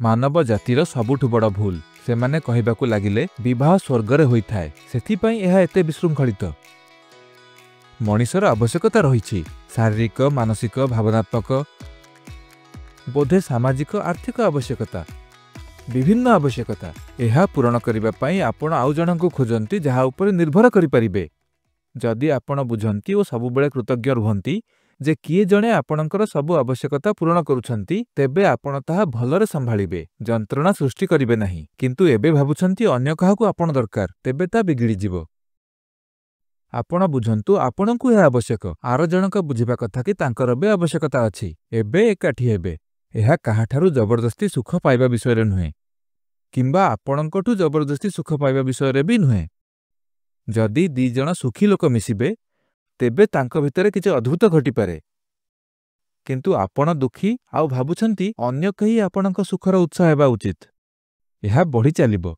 ମାନବ ଜାତିର ସବୁठୁ ବड़ भूल सेमाने कहिबाकु लागिले विवाह स्वर्गरे होइथाए सेथिपई एहा एते विशृंखलित। मनिषर आवश्यकता रहिछि शारीरिक मानसिक भावनात्मक बोधे सामाजिक आर्थिक आवश्यकता विभिन्न आवश्यकता एहा पूरण करिबा पई आपण आउ जनकु खोजंती जहा ऊपर निर्भर करि परिबे। जदि आपण बुझंती ओ सब बेले कृतज्ञ रुहंती जे किए जणे आपणकर सब आवश्यकता पूर्ण करूछंती तेबे आपण ताहा भलरे संभाळिबे जंत्रणा सृष्टि करिबे नाही। किंतु एबे भाबुछंती अन्य काहाकू आपण दरकार तेबे ता बिगिड़ी जिवो। आपण बुझंतु आपणकू एहा आवश्यक आर जनक बुझिबा कथा कि तांकर बे आवश्यकता अछि एबे एकाठी हेबे। एहा काहाठारु जबरदस्ती सुख पाइबा विषय रे नुहे किंबा आपणकठू जबरदस्ती सुख पाइबा विषय रे भी नुहे। जदि दी जण सुखी लोक मिसिबे तेबे तांको भितरे किछि अद्भुत घटी पारे। किंतु आपण दुखी आउ भाबुछंती अन्य कही आपणक सुखर उत्साह हेबा उचित एहा बढ़ी चलिबो।